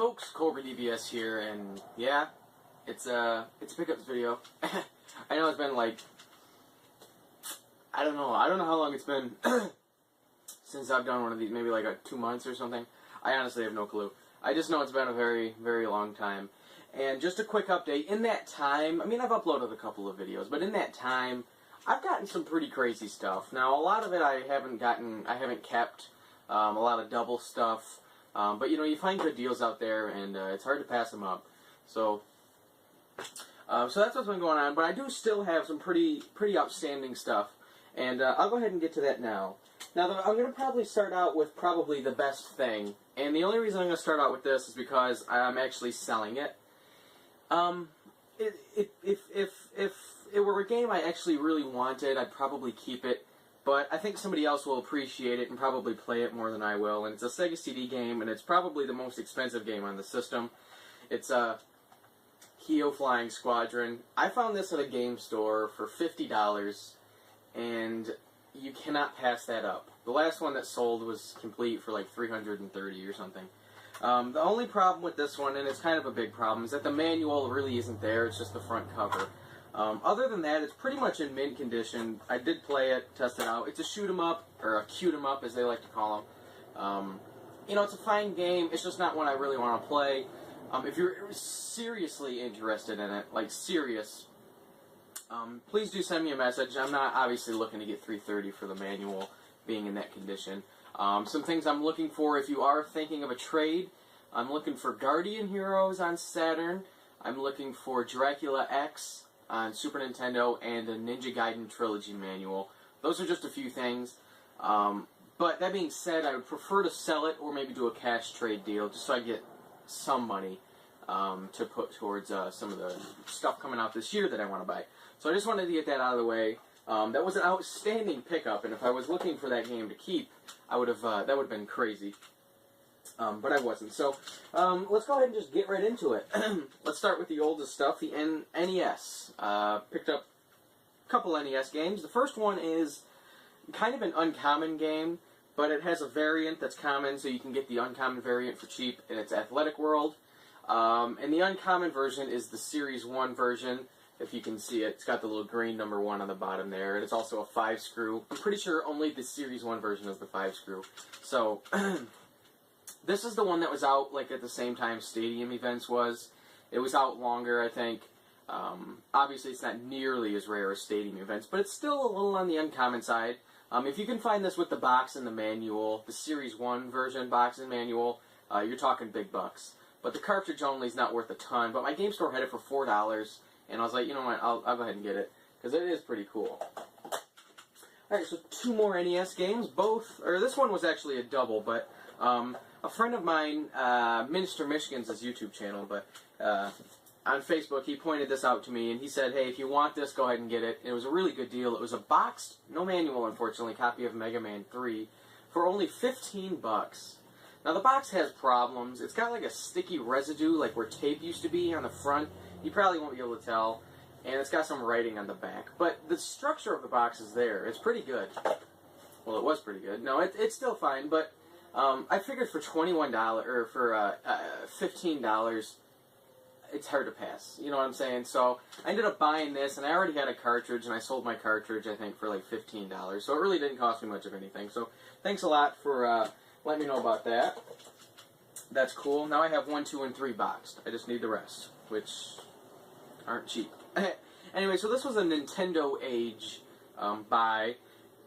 folks, Cobra DBS here, and yeah, it's a pickups video. I know it's been like, I don't know how long it's been since I've done one of these, maybe like 2 months or something. I honestly have no clue. I just know it's been a very, very long time. And just a quick update, in that time, I mean, I've uploaded a couple of videos, but in that time, I've gotten some pretty crazy stuff. Now, a lot of it I haven't kept, a lot of double stuff, but you know, you find good deals out there, and it's hard to pass them up. So that's what's been going on, but I do still have some pretty outstanding stuff, and I'll go ahead and get to that now. Now, I'm going to probably start out with probably the best thing, and the only reason I'm going to start out with this is because I'm actually selling it. If it were a game I actually really wanted, I'd probably keep it, but I think somebody else will appreciate it and probably play it more than I will, and it's a Sega CD game, and it's probably the most expensive game on the system. It's Heo Flying Squadron. I found this at a game store for $50, and you cannot pass that up. The last one that sold was complete for like $330 or something. The only problem with this one, and it's kind of a big problem, is that the manual really isn't there, it's just the front cover. Other than that, it's pretty much in mint condition. I did play it, test it out. It's a shoot 'em up, or a cute 'em up as they like to call them. You know, it's a fine game, it's just not one I really want to play. If you're seriously interested in it, like serious, please do send me a message. I'm not obviously looking to get $330 for the manual being in that condition. Some things I'm looking for, if you are thinking of a trade, I'm looking for Guardian Heroes on Saturn, I'm looking for Dracula X on Super Nintendo, and a Ninja Gaiden Trilogy manual. Those are just a few things. But that being said, I would prefer to sell it or maybe do a cash trade deal just so I get some money to put towards some of the stuff coming out this year that I want to buy. So I just wanted to get that out of the way. That was an outstanding pickup, and if I was looking for that game to keep, I would have that would have been crazy. But I wasn't. So let's go ahead and just get right into it. Let's start with the oldest stuff, the NES. Picked up a couple NES games. The first one is kind of an uncommon game, but it has a variant that's common, so you can get the uncommon variant for cheap, and it's Athletic World. And the uncommon version is the Series 1 version. If you can see it, it's got the little green number 1 on the bottom there, and it's also a 5-screw. I'm pretty sure only the Series 1 version is the 5-screw. So, this is the one that was out like at the same time Stadium Events was. It was out longer, I think. Obviously, it's not nearly as rare as Stadium Events, but it's still a little on the uncommon side. If you can find this with the box and the manual, the Series 1 version box and manual, you're talking big bucks. But the cartridge only is not worth a ton, but my game store had it for $4, and I was like, you know what, I'll go ahead and get it, because it is pretty cool. Alright, so 2 more NES games, this one was actually a double, but a friend of mine, Minister Michigan's his YouTube channel, but on Facebook he pointed this out to me, and he said, hey, if you want this, go ahead and get it. It was a really good deal. It was a boxed, no manual unfortunately, copy of Mega Man 3 for only $15. Now the box has problems. It's got like a sticky residue, like where tape used to be on the front. You probably won't be able to tell. And it's got some writing on the back. But the structure of the box is there. It's pretty good. Well, it was pretty good. No, it's still fine, but I figured for $21, or for $15, it's hard to pass. You know what I'm saying? So I ended up buying this, and I already had a cartridge, and I sold my cartridge, I think, for like $15. So it really didn't cost me much of anything. So thanks a lot for letting me know about that. That's cool. Now I have 1, 2, and 3 boxed. I just need the rest, which aren't cheap. Anyway, so this was a Nintendo Age buy.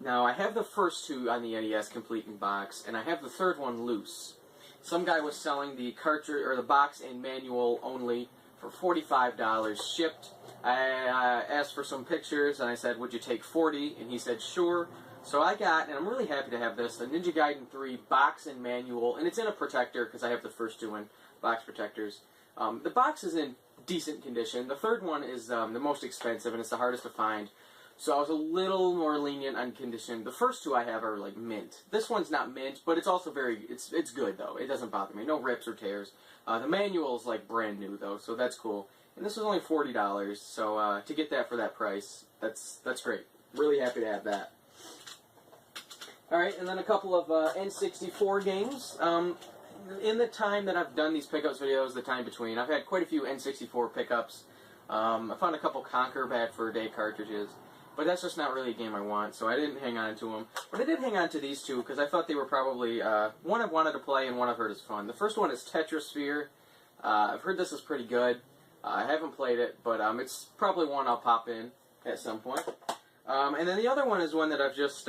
Now, I have the first 2 on the NES complete in box, and I have the third one loose. Some guy was selling the cartridge, or the box and manual only, for $45 shipped. I asked for some pictures, and I said, would you take 40? And he said, sure. So I got, and I'm really happy to have this, the Ninja Gaiden 3 box and manual, and it's in a protector, because I have the first 2 in box protectors. The box is in decent condition. The third one is the most expensive, and it's the hardest to find. So I was a little more lenient on condition. The first 2 I have are like mint. This one's not mint, but it's also it's good though. It doesn't bother me. No rips or tears. The manual is like brand new though, so that's cool. And this was only $40, so to get that for that price, that's great. Really happy to have that. Alright, and then a couple of N64 games. in the time that I've done these pickups videos, the time between, I've had quite a few N64 pickups. I found a couple Conquer Bad Fur Day cartridges, but that's just not really a game I want, so I didn't hang on to them. But I did hang on to these two, because I thought they were probably, one I've wanted to play and one I've heard is fun. The first one is Tetrasphere. I've heard this is pretty good. I haven't played it, but it's probably one I'll pop in at some point. And then the other one is one that I've just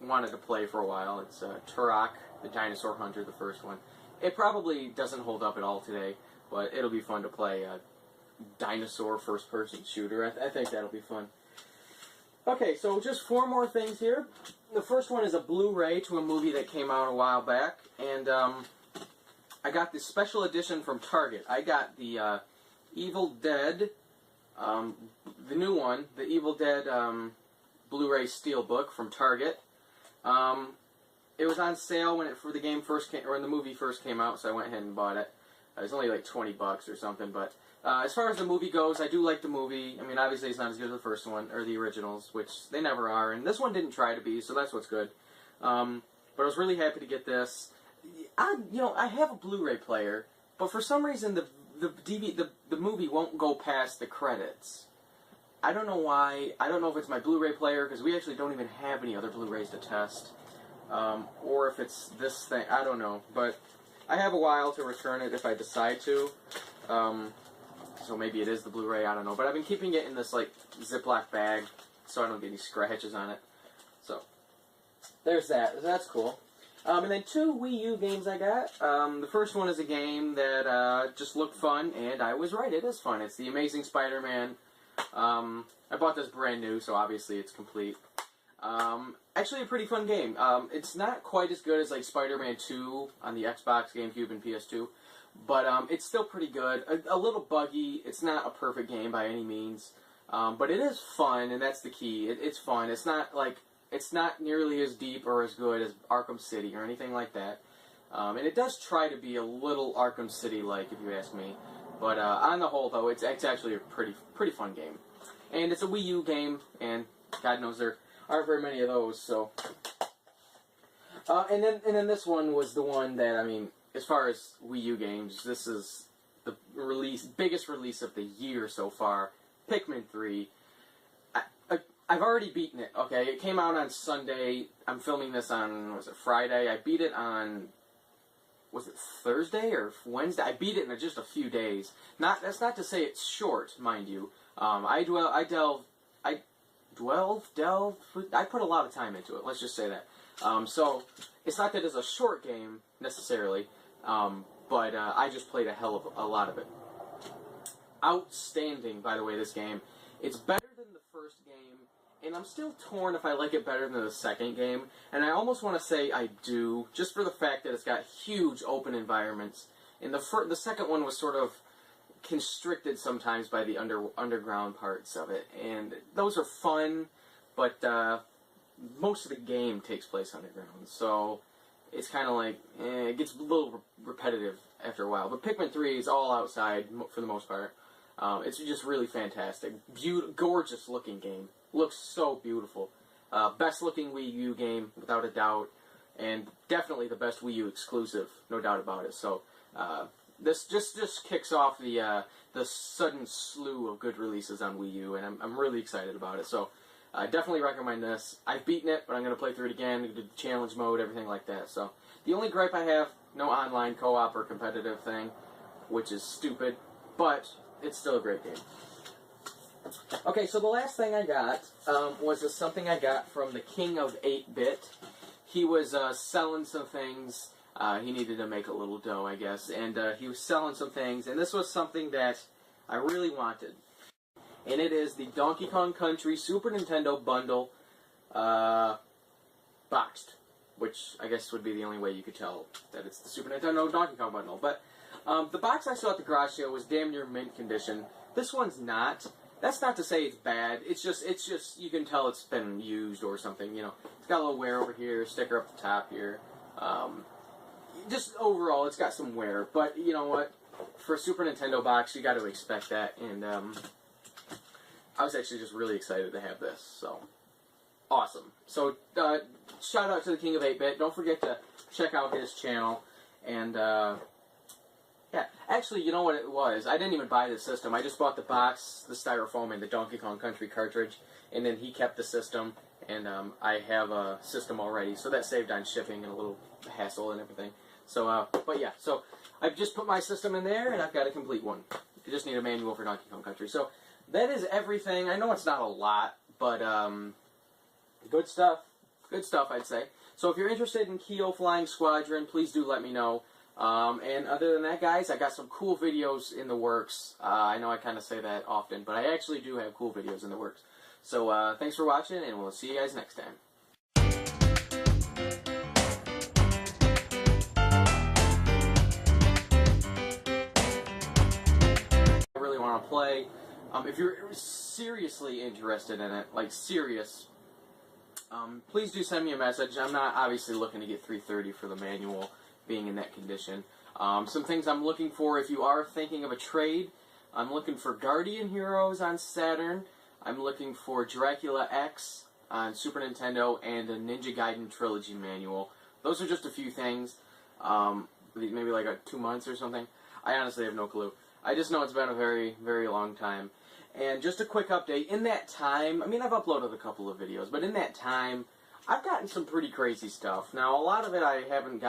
wanted to play for a while. It's Turok, the Dinosaur Hunter, the first one. It probably doesn't hold up at all today, but it'll be fun to play a dinosaur first-person shooter. I think that'll be fun. Okay, so just 4 more things here. The first one is a Blu-ray to a movie that came out a while back, and I got this special edition from Target. I got the Evil Dead, the new one, the Evil Dead Blu-ray Steelbook from Target. It was on sale when the game first came, or when the movie first came out, so I went ahead and bought it. It was only like 20 bucks or something, but as far as the movie goes, I do like the movie. I mean, obviously it's not as good as the first one, or the originals, which they never are, and this one didn't try to be, so that's what's good. But I was really happy to get this. I have a Blu-ray player, but for some reason the movie won't go past the credits. I don't know why. I don't know if it's my Blu-ray player, because we actually don't even have any other Blu-rays to test. Or if it's this thing, I don't know. But I have a while to return it if I decide to. So maybe it is the Blu-ray, I don't know. But I've been keeping it in this, like, Ziploc bag, so I don't get any scratches on it. So, there's that. That's cool. And then 2 Wii U games I got. The first one is a game that just looked fun, and I was right, it is fun. It's The Amazing Spider-Man. I bought this brand new, so obviously it's complete. Actually a pretty fun game. It's not quite as good as like Spider-Man 2 on the Xbox, GameCube, and PS2, but it's still pretty good. A little buggy. It's not a perfect game by any means, but it is fun, and that's the key. It's fun. It's not nearly as deep or as good as Arkham City or anything like that. And it does try to be a little Arkham City-like, if you ask me. But on the whole, though, it's actually a pretty fun game. And it's a Wii U game, and God knows there aren't very many of those. So, and then this one was the one that, I mean, as far as Wii U games, this is the biggest release of the year so far. Pikmin 3. I've already beaten it. Okay, it came out on Sunday. I'm filming this on, was it Friday? I beat it on, was it Thursday or Wednesday? I beat it in just a few days. That's not to say it's short, mind you. I put a lot of time into it. Let's just say that. So it's not that it's a short game necessarily, but I just played a hell of a lot of it. Outstanding, by the way, this game. It's better than the first game. And I'm still torn if I like it better than the second game. And I almost want to say I do, just for the fact that it's got huge open environments. And the second one was sort of constricted sometimes by the underground parts of it. And those are fun, but most of the game takes place underground. So it's kind of like, it gets a little repetitive after a while. But Pikmin 3 is all outside for the most part. It's just really fantastic. Gorgeous looking game. Looks so beautiful. Best looking Wii U game, without a doubt, and definitely the best Wii U exclusive, no doubt about it. So this just kicks off the sudden slew of good releases on Wii U, and I'm really excited about it. So I definitely recommend this. I've beaten it, but I'm going to play through it again, do the challenge mode, everything like that. So the only gripe I have, no online co-op or competitive thing, which is stupid, but it's still a great game. Okay, so the last thing I got was something I got from the king of 8-bit. He was selling some things. He needed to make a little dough, I guess, and he was selling some things, and this was something that I really wanted. And it is the Donkey Kong Country Super Nintendo Bundle boxed, which I guess would be the only way you could tell that it's the Super Nintendo Donkey Kong Bundle. But the box I saw at the garage sale was damn near mint condition. This one's not. That's not to say it's bad. It's just you can tell it's been used or something. You know, it's got a little wear over here, sticker up the top here. Just overall, it's got some wear. But you know what? For a Super Nintendo box, you got to expect that. And I was actually just really excited to have this. So awesome. So shout out to the King of 8-bit. Don't forget to check out his channel. And yeah, actually, you know what it was? I didn't even buy the system. I just bought the box, the styrofoam, and the Donkey Kong Country cartridge, and then he kept the system, and I have a system already, so that saved on shipping and a little hassle and everything. So, but yeah, so I've just put my system in there, and I've got a complete one. You just need a manual for Donkey Kong Country. So that is everything. I know it's not a lot, but good stuff. Good stuff, I'd say. So if you're interested in Kyo Flying Squadron, please do let me know. And other than that, guys, I got some cool videos in the works. I know I kind of say that often, but I actually do have cool videos in the works. So thanks for watching, and we'll see you guys next time. I really want to play. If you're seriously interested in it, like serious, please do send me a message. I'm not obviously looking to get 330 for the manual, being in that condition. Some things I'm looking for, if you are thinking of a trade, I'm looking for Guardian Heroes on Saturn, I'm looking for Dracula X on Super Nintendo, and a Ninja Gaiden Trilogy manual. Those are just a few things, maybe like 2 months or something. I honestly have no clue. I just know it's been a very, very long time. And just a quick update, in that time, I mean, I've uploaded a couple of videos, but in that time, I've gotten some pretty crazy stuff. Now, a lot of it I haven't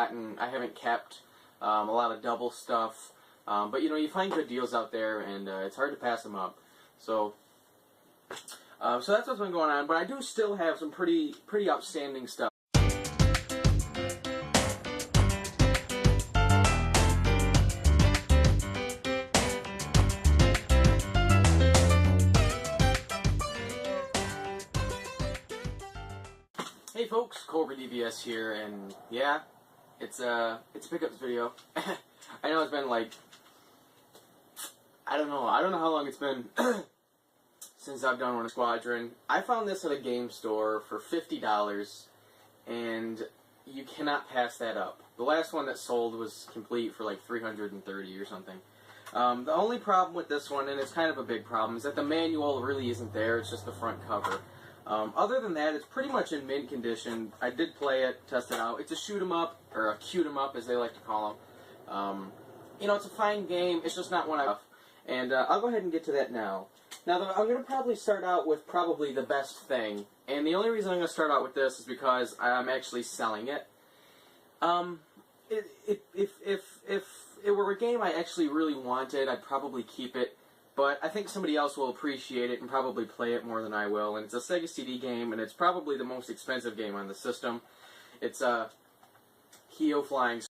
kept, a lot of double stuff, but you know, you find good deals out there, and it's hard to pass them up. So that's what's been going on, but I do still have some pretty outstanding stuff. Hey folks, Cobra DVS here, and yeah, it's a pickups video. I know it's been like, I don't know how long it's been since I've done one Squadron. I found this at a game store for $50, and you cannot pass that up. The last one that sold was complete for like $330 or something. The only problem with this one, and it's kind of a big problem, is that the manual really isn't there. It's just the front cover. Other than that, it's pretty much in mint condition. I did play it, test it out. It's a shoot 'em up, or a cute 'em up as they like to call them. You know, it's a fine game. It's just not one I love. And I'll go ahead and get to that now. Now, I'm going to probably start out with probably the best thing. And the only reason I'm going to start out with this is because I'm actually selling it. If it were a game I actually really wanted, I'd probably keep it. But I think somebody else will appreciate it and probably play it more than I will. And it's a Sega CD game, and it's probably the most expensive game on the system. It's Kyo Flying